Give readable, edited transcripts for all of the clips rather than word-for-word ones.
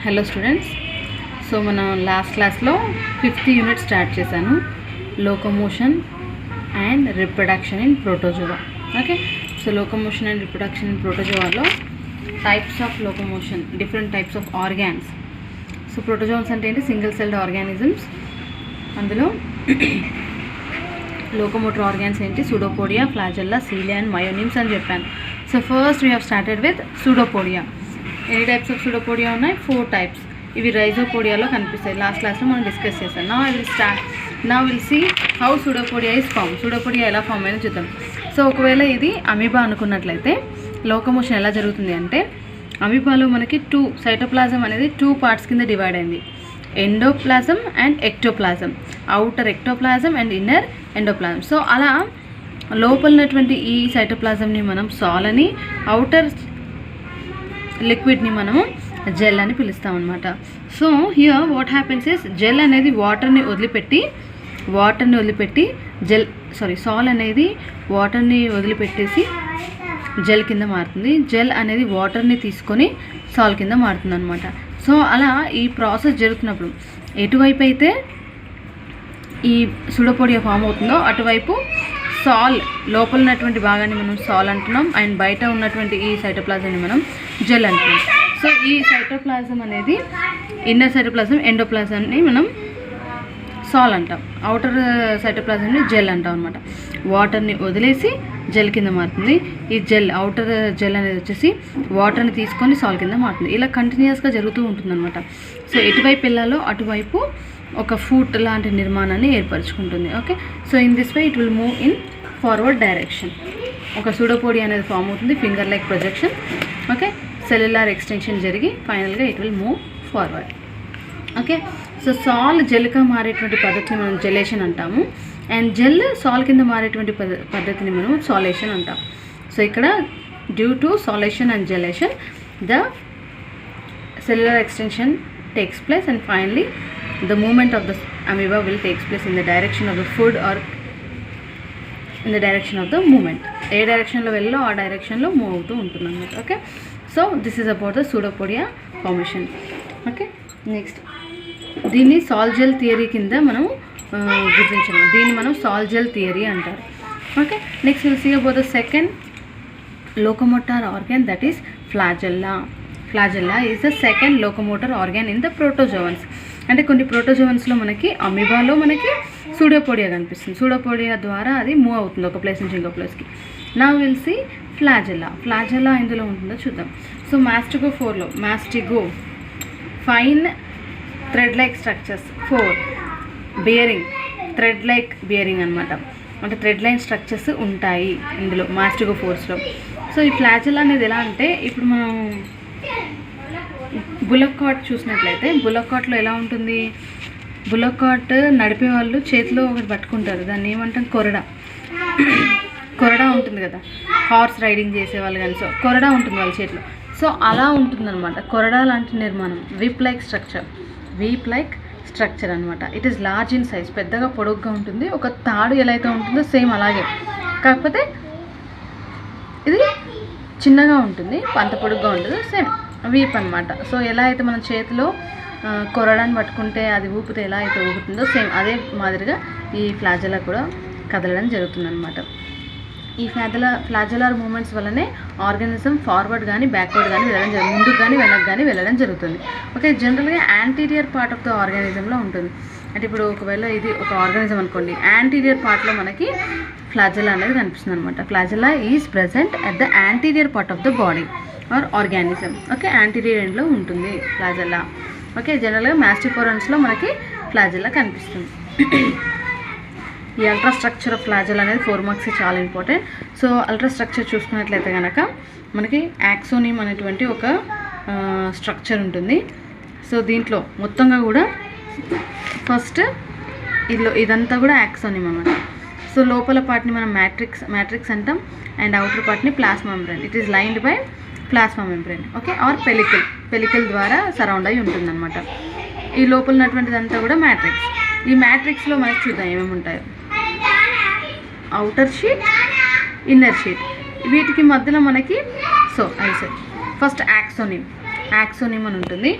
Hello students. So మనం last క్లాస్లో 5th unit start చేశాను, locomotion and reproduction in protozoa. Okay, so locomotion and reproduction in ప్రోటోజోవాలో types of locomotion, different types of organs. So protozoans అంటే ఏంటి? Single celled organisms. అందులో locomotor organs ఏంటి? Pseudopodia, flagella, cilia and myonemes అని చెప్పాను. So first we have started with pseudopodia. ఎన్ని types of pseudopodia ఉన్నాయి? 4 types. ఇవి రైజోపోడియాలో కనిపిస్తాయి. లాస్ట్ క్లాస్లో మనం డిస్కస్ చేస్తాం. నా will see how pseudopodia is form. Pseudopodia ఎలా ఫామ్ అయినా చూద్దాం. సో ఒకవేళ ఇది అమీబా అనుకున్నట్లయితే లోకోమోషన్ ఎలా జరుగుతుంది అంటే, అమీబాలో మనకి సైటోప్లాజం అనేది 2 పార్ట్స్ కింద డివైడ్ అయింది. Endoplasm and ectoplasm. Outer ectoplasm and inner endoplasm. So అలా లోపలనటువంటి ఈ సైటోప్లాజంని మనం సాల్ అని, అవుటర్ లిక్విడ్ని మనము జెల్ అని పిలుస్తాం అనమాట. So here what happens is, gel అనేది వాటర్ని వదిలిపెట్టి సాల్ అనేది వాటర్ని వదిలిపెట్టేసి జెల్ కింద మారుతుంది. జెల్ అనేది వాటర్ని తీసుకొని సాల్ కింద మారుతుంది అనమాట. సో అలా ఈ ప్రాసెస్ జరుగుతున్నప్పుడు ఎటువైపు అయితే ఈ సూడోపోడియా ఫామ్ అవుతుందో అటువైపు సాల్, లోపల ఉన్నటువంటి భాగాన్ని మనం సాల్ అంటున్నాం, అండ్ బయట ఉన్నటువంటి ఈ సైటోప్లాజంని మనం జెల్ అంటున్నాం. సో ఈ సైటోప్లాజం అనేది ఇన్నర్ సైటోప్లాజం, ఎండోప్లాజంని మనం సాల్ అంటాం, అవుటర్ సైటోప్లాజంని జెల్ అంటాం అనమాట. వాటర్ని వదిలేసి జెల్ కింద మారుతుంది. ఈ జెల్, అవుటర్ జెల్ అనేది వచ్చేసి వాటర్ని తీసుకొని సాల్ కింద మారుతుంది. ఇలా కంటిన్యూస్గా జరుగుతూ ఉంటుందన్నమాట. సో ఎటువైపు వెళ్ళాలో అటువైపు ఒక ఫూట్ లాంటి నిర్మాణాన్ని ఏర్పరచుకుంటుంది. Okay, so in this way it will move in forward direction. ఒక సూడోపోడియా అనేది ఫామ్ అవుతుంది, finger like projection. Okay, cellular extension జరిగి ఫైనల్గా it will move forward. Okay, so sol జెల్గా మారేటువంటి పద్ధతిని మనం జెలేషన్ అంటాము, అండ్ జెల్ సాల్ కింద మారేటువంటి పద్ధతిని మనం సాలేషన్ అంటాం. సో ఇక్కడ due to solation and gelation the cellular extension takes place, and finally the movement of the amoeba will takes place in the direction of the food or in the direction of the movement. ఏ డైరెక్షన్లో వెళ్ళో ఆ డైరెక్షన్లో move అవుతూ ఉంటుంది అన్నమాట. Okay, so this is about the pseudopodia formation. Okay, next దీన్ని సాల్ gel theory కింద మనం గుర్తించాము. దీన్ని మనం సాల్ జెల్ థియరీ అంటారు. Okay, next will see about the second locomotor organ, that is flagella. Flagella is the second locomotor organ in the protozoans. అంటే కొన్ని ప్రోటోజోవన్స్లో మనకి అమీబాలో మనకి సూడోపోడియా కనిపిస్తుంది. సూడోపోడియా ద్వారా అది మూవ్ అవుతుంది ఒక ప్లేస్ నుంచి ఇంకో ప్లేస్కి. నా విల్ సీ ఫ్లాజెల్లా. ఫ్లాజెల్లా ఎందులో ఉంటుందో చూద్దాం. సో మాస్టిగో 4లో మాస్టిగో fine thread like structures. 4 bearing, thread like bearing అనమాట. అంటే థ్రెడ్ లైన్ స్ట్రక్చర్స్ ఉంటాయి ఇందులో మాస్టిగో 4స్లో. సో ఈ ఫ్లాజెల్లా అనేది ఎలా అంటే, ఇప్పుడు మనం బుల్లక్ కార్ట్ చూసినట్లయితే బుల్లక్ కార్ట్లో ఎలా ఉంటుంది? బుల్లక్ కార్ట్ నడిపే వాళ్ళు చేతిలో ఒకటి పట్టుకుంటారు, దాన్ని ఏమంటాం? కొరడా ఉంటుంది కదా, హార్స్ రైడింగ్ చేసేవాళ్ళు కానీ. సో కొరడా ఉంటుంది వాళ్ళ చేతిలో. సో అలా ఉంటుందన్నమాట, కొరడా లాంటి నిర్మాణం. వీప్ లైక్ స్ట్రక్చర్ అనమాట. It is large in size, పెద్దగా పొడుగ్గా ఉంటుంది. ఒక తాడు ఎలా అయితే ఉంటుందో సేమ్ అలాగే, కాకపోతే ఇది చిన్నగా ఉంటుంది, అంత పొడుగ్గా ఉంటుంది. సేమ్ వీప్ అనమాట. సో ఎలా అయితే మనం చేతిలో కొరడాన్ని పట్టుకుంటే అది ఊపితే ఎలా అయితే ఊపుతుందో సేమ్ అదే మాదిరిగా ఈ ఫ్లాజెల్లా కూడా కదలడం జరుగుతుంది అనమాట. ఈ ఫ్లాజెలార్ మూమెంట్స్ వల్లనే ఆర్గానిజం ఫార్వర్డ్ కానీ బ్యాక్వర్డ్ కానీ వెళ్ళడం జరుగుతుంది, ముందుకు కానీ వెనక్కి కానీ వెళ్ళడం జరుగుతుంది. ఓకే, జనరల్గా యాంటీరియర్ పార్ట్ ఆఫ్ ద ఆర్గానిజంలో ఉంటుంది. అంటే ఇప్పుడు ఒకవేళ ఇది ఒక ఆర్గానిజం అనుకోండి, యాంటీరియర్ పార్ట్లో మనకి ఫ్లాజెల్లా అనేది కనిపిస్తుంది అనమాట. Flagella is present at the anterior part of the body or organism. Okay, anterior ఎండ్లో ఉంటుంది ఫ్లాజెల్లా. ఓకే, జనరల్గా మాస్టిఫోరన్స్లో మనకి ఫ్లాజెల్లా కనిపిస్తుంది. ఈ అల్ట్రా స్ట్రక్చర్ ఆఫ్ ఫ్లాజెల్లా అనేది 4 మార్క్స్ చాలా ఇంపార్టెంట్. సో అల్ట్రా స్ట్రక్చర్ చూసుకున్నట్లయితే కనుక మనకి యాక్సోనిమ్ అనేటువంటి ఒక స్ట్రక్చర్ ఉంటుంది. సో దీంట్లో మొత్తంగా కూడా ఫస్ట్ ఇదంతా కూడా యాక్సోనిమ్ అన్నమాట. సో లోపల పార్ట్ని మనం మ్యాట్రిక్స్ అంటాం, అండ్ అవుటర్ పార్ట్ని plasma membrane. It is lined by plasma membrane. Okay, or pellicle ద్వారా సరౌండ్ అయి ఉంటుందన్నమాట. ఈ లోపల ఉన్నటువంటిదంతా కూడా మ్యాట్రిక్స్. ఈ మ్యాట్రిక్స్లో మనకి చూద్దాం ఏమేమి ఉంటాయో. అవుటర్ షీట్, ఇన్నర్ షీట్, వీటికి మధ్యలో మనకి ఫస్ట్ యాక్సోనిమ్ అని ఉంటుంది.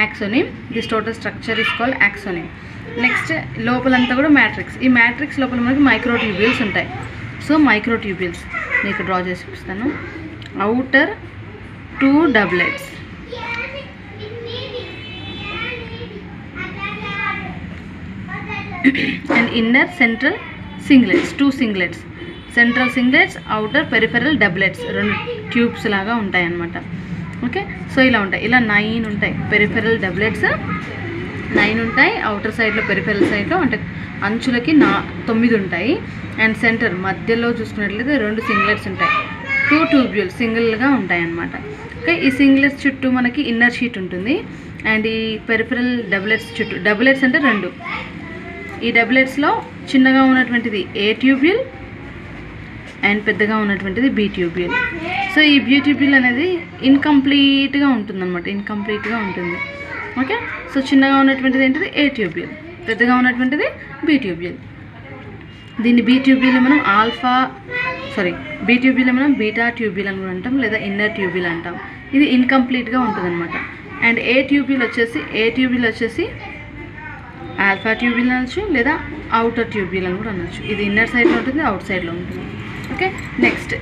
Axoneme. This total structure is called axoneme. Next లోపలంతా కూడా మ్యాట్రిక్స్. ఈ మ్యాట్రిక్స్ లోపల మనకి మైక్రోట్యూబ్యూల్స్ ఉంటాయి. సో మైక్రోట్యూబ్యూల్స్ నీకు డ్రా చేసి చూపిస్తాను. Outer 2 doublets and inner central singlets, 2 singlets, central singlets, outer peripheral doublets, 2 tubes లాగా ఉంటాయి అన్నమాట. ఓకే, సో ఇలా ఉంటాయి. ఇలా 9 ఉంటాయి పెరిఫెరల్ డబ్లెట్స్, 9 ఉంటాయి. అవుటర్ సైడ్లో పెరిఫెరల్ సైడ్లో అంటే అంచులకి 9 ఉంటాయి. అండ్ సెంటర్ మధ్యలో చూసుకున్నట్లయితే 2 సింగ్లెట్స్ ఉంటాయి. 2 ట్యూబ్యూల్ సింగిల్గా ఉంటాయి అన్నమాట. ఓకే, ఈ సింగ్లెట్స్ చుట్టూ మనకి ఇన్నర్ షీట్ ఉంటుంది. అండ్ ఈ పెరిఫెరల్ డబ్లెట్స్ చుట్టూ, డబ్లెట్స్ అంటే 2, ఈ డబ్లెట్స్లో చిన్నగా ఉన్నటువంటిది ఏ ట్యూబ్యూల్ అండ్ పెద్దగా ఉన్నటువంటిది బి ట్యూబ్యూల్. సో ఈ బి ట్యూబ్యూల్ అనేది ఇన్కంప్లీట్గా ఉంటుందన్నమాట, ఇన్కంప్లీట్గా ఉంటుంది. ఓకే, సో చిన్నగా ఉన్నటువంటిది ఏంటిది ఏ ట్యూబ్యూల్, పెద్దగా ఉన్నటువంటిది బి ట్యూబ్యూల్. దీన్ని బి ట్యూబ్యూల్ మనం బి ట్యూబ్యూల్ మనం బీటా ట్యూబ్యూల్ అని కూడా అంటాం, లేదా ఇన్నర్ ట్యూబ్యూల్ అంటాం. ఇది ఇన్కంప్లీట్గా ఉంటుంది అనమాట. అండ్ ఏ ట్యూబ్యూల్ వచ్చేసి ఆల్ఫా ట్యూబ్యూల్ అనొచ్చు, లేదా అవుటర్ ట్యూబ్యూల్ అని కూడా అనొచ్చు. ఇది ఇన్నర్ సైడ్లో ఉంటుంది, అవుట్ సైడ్లో ఉంటుంది. Okay, next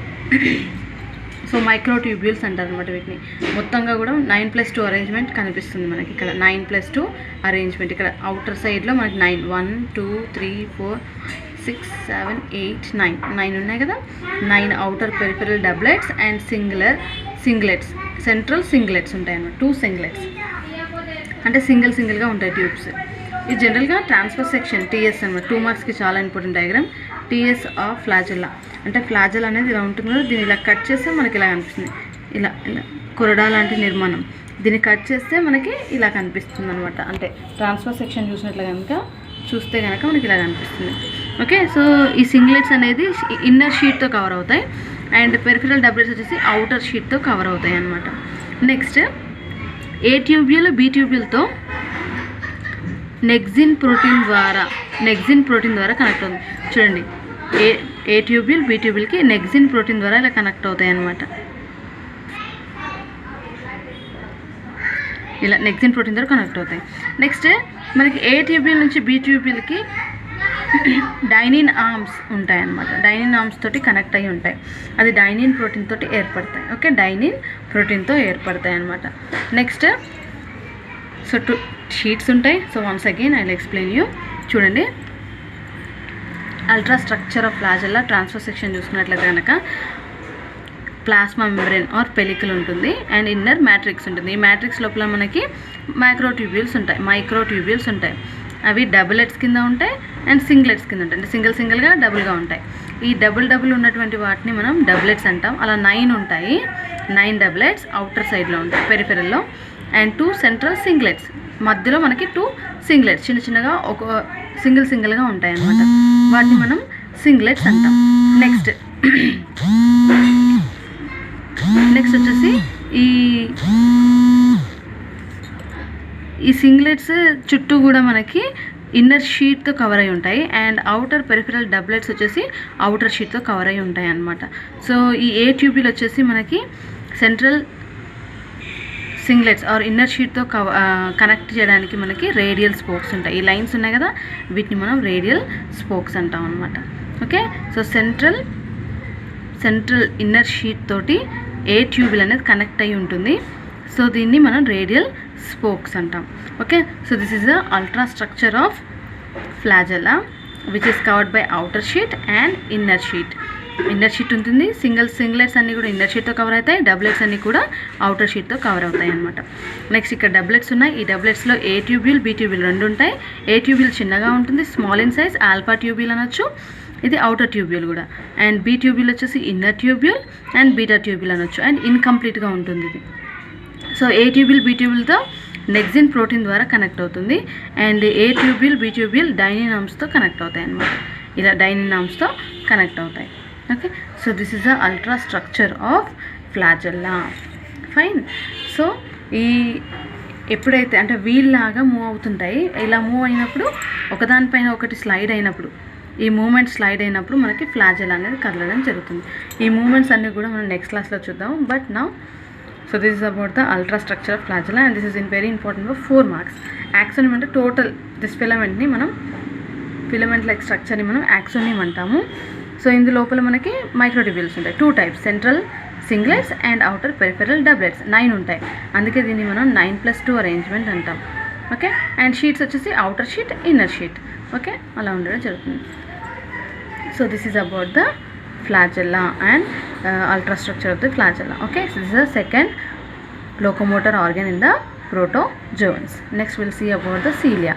so micro tubules అంటారు అనమాట వీటిని. మొత్తంగా కూడా 9+2 అరేంజ్మెంట్ కనిపిస్తుంది మనకి ఇక్కడ. 9+2 అరేంజ్మెంట్ ఇక్కడ అవుటర్ సైడ్లో మనకి 9, 1 2 3 4 6 7 8 9 ఉన్నాయి కదా. 9 outer peripheral doublets and singlets, central singlets ఉంటాయి అన్నమాట. 2 సింగ్లెట్స్ అంటే సింగిల్గా ఉంటాయి ట్యూబ్స్. ఇది జనరల్గా ట్రాన్స్ఫర్ సెక్షన్ టీఎస్ అనమాట. 2 మార్క్స్కి చాలా important diagram. TS of flagella అంటే ఫ్లాజెల్ అనేది ఇలా ఉంటుంది కదా, దీన్ని ఇలా కట్ చేస్తే మనకి ఇలా కనిపిస్తుంది. ఇలా కొరడా లాంటి నిర్మాణం, దీన్ని కట్ చేస్తే మనకి ఇలా కనిపిస్తుంది అనమాట. అంటే ట్రాన్స్ఫర్ సెక్షన్ చూస్తే కనుక మనకి ఇలా కనిపిస్తుంది. ఓకే, సో ఈ సింగ్లెట్స్ అనేది ఇన్నర్ షీట్తో కవర్ అవుతాయి అండ్ పెరిఫెరల్ డబ్లెట్స్ వచ్చేసి అవుటర్ షీట్తో కవర్ అవుతాయి అన్నమాట. నెక్స్ట్ ఏ ట్యూబ్యూల్ బి ట్యూబ్యూల్తో నెక్సిన్ ప్రోటీన్ ద్వారా కనెక్ట్ అవుతుంది. చూడండి, ఏ ట్యూబ్యూల్ బి ట్యూబ్యూల్కి నెక్సిన్ ప్రోటీన్ ద్వారా ఇలా కనెక్ట్ అవుతాయి అన్నమాట. ఇలా నెక్సిన్ ప్రోటీన్ ద్వారా కనెక్ట్ అవుతాయి. నెక్స్ట్ మనకి ఏ ట్యూబ్యూల్ నుంచి బి ట్యూబ్యూల్కి డైనిన్ ఆర్మ్స్ ఉంటాయి అన్నమాట. డైనిన్ ఆర్మ్స్ తోటి కనెక్ట్ అయ్యి ఉంటాయి. అది డైనిన్ ప్రోటీన్ తోటి ఏర్పడతాయి. ఓకే, డైనిన్ ప్రోటీన్తో ఏర్పడతాయి అన్నమాట. నెక్స్ట్ సో 2 షీట్స్ ఉంటాయి. So once again I will explain you. చూడండి, ultra structure of flagella transfer section చూసుకున్నట్లయితే కనుక ప్లాస్మా మెంబ్రేన్ ఆర్ పెలికల్ ఉంటుంది అండ్ ఇన్నర్ మ్యాట్రిక్స్ ఉంటుంది. ఈ మ్యాట్రిక్స్ లోపల మనకి మైక్రోట్యూబ్యూల్స్ ఉంటాయి. అవి డబులెట్స్ కింద ఉంటాయి అండ్ సింగ్లెట్స్ కింద ఉంటాయి. అంటే సింగిల్గా డబుల్గా ఉంటాయి. ఈ డబుల్ ఉన్నటువంటి వాటిని మనం డబ్లెట్స్ అంటాం. అలా 9 ఉంటాయి. 9 డబ్లెట్స్ అవుటర్ సైడ్లో ఉంటాయి పెరిఫెరల్లో అండ్ 2 సెంట్రల్ సింగ్లెట్స్, మధ్యలో మనకి 2 సింగ్లెట్స్ చిన్నగా ఒక సింగిల్గా ఉంటాయి అన్నమాట. వాటిని మనం సింగ్లెట్స్ అంటాం. నెక్స్ట్ వచ్చేసి ఈ సింగ్లెట్స్ చుట్టూ కూడా మనకి ఇన్నర్ షీట్తో కవర్ అయి ఉంటాయి అండ్ అవుటర్ పెరిఫెరల్ డబ్లెట్స్ వచ్చేసి అవుటర్ షీట్తో కవర్ అయి ఉంటాయి అన్నమాట. సో ఈ ఏ ట్యూబ్యూల్ వచ్చేసి మనకి సెంట్రల్ సింగ్లెట్స్ ఆర్ ఇన్నర్ షీట్తో కనెక్ట్ చేయడానికి మనకి రేడియల్ స్పోక్స్ ఉంటాయి. ఈ లైన్స్ ఉన్నాయి కదా, వీటిని మనం రేడియల్ స్పోక్స్ అంటాం అనమాట. Okay, so central inner sheet తోటి ఏ ట్యూబ్యూల్ అనేది కనెక్ట్ అయి ఉంటుంది. సో దీన్ని మనం రేడియల్ స్పోక్స్ అంటాం. Okay, so this is the ultra structure of flagella which is covered by outer sheet and inner sheet. Inner sheet ఉంటుంది, సింగ్లెట్స్ అన్నీ కూడా ఇన్నర్ షీట్తో కవర్ అవుతాయి, డబ్లెట్స్ అన్నీ కూడా అవుటర్ షీట్తో కవర్ అవుతాయి అన్నమాట. నెక్స్ట్ ఇక్కడ డబ్లెట్స్ ఉన్నాయి. ఈ డబ్లెట్స్లో ఏ ట్యూబ్యూల్ బి ట్యూబ్యూల్ 2 ఉంటాయి. ఏ ట్యూబ్యూల్ చిన్నగా ఉంటుంది, small in size, alpha tubule అనొచ్చు. ఇది అవుటర్ ట్యూబ్యూల్ కూడా. అండ్ బి ట్యూబ్యూల్ వచ్చేసి inner tubule and beta tubule అనొచ్చు. అండ్ ఇన్కంప్లీట్గా ఉంటుంది ఇది. సో ఏ ట్యూబ్యూల్ బి ట్యూబ్యూల్తో నెక్సిన్ ప్రోటీన్ ద్వారా కనెక్ట్ అవుతుంది and A tubule B tubule dynein ఆర్మ్స్తో కనెక్ట్ అవుతాయి అన్నమాట. ఇలా డైనిన్ ఆర్మ్స్తో కనెక్ట్ అవుతాయి. Okay, so this is the ultra structure of flagella. Fine. So ఎప్పుడైతే అంటే వీల్లాగా మూవ్ అవుతుంటాయి, ఇలా మూవ్ అయినప్పుడు ఒకదానిపైన ఒకటి స్లైడ్ అయినప్పుడు, ఈ మూమెంట్ స్లైడ్ అయినప్పుడు మనకి ఫ్లాజెల్లా అనేది కదలడం జరుగుతుంది. ఈ మూమెంట్స్ అన్నీ కూడా మనం నెక్స్ట్ క్లాస్లో చూద్దాం. బట్ నా So this is about the ultrastructure of flagella, and this is very important for 4 marks. Axonium అంటే టోటల్ దిస్ ఫిలమెంట్ని మనం ఫిలమెంట్ లైక్ స్ట్రక్చర్ని మనం యాక్సోనియం అంటాము. సో ఇందు లోపల మనకి మైక్రోట్యూబ్యూల్స్ ఉంటాయి, 2 types, central singlets and outer peripheral doublets, 9 ఉంటాయి. అందుకే దీన్ని మనం 9+2 అరేంజ్మెంట్ అంటాం. ఓకే, అండ్ షీట్స్ వచ్చేసి outer sheet, inner sheet. Okay, అలా ఉండడం జరుగుతుంది. So this is about the flagella and ultrastructure of the flagella. Okay, so this is the second locomotor organ in the protozoans. Next we'll see about the cilia.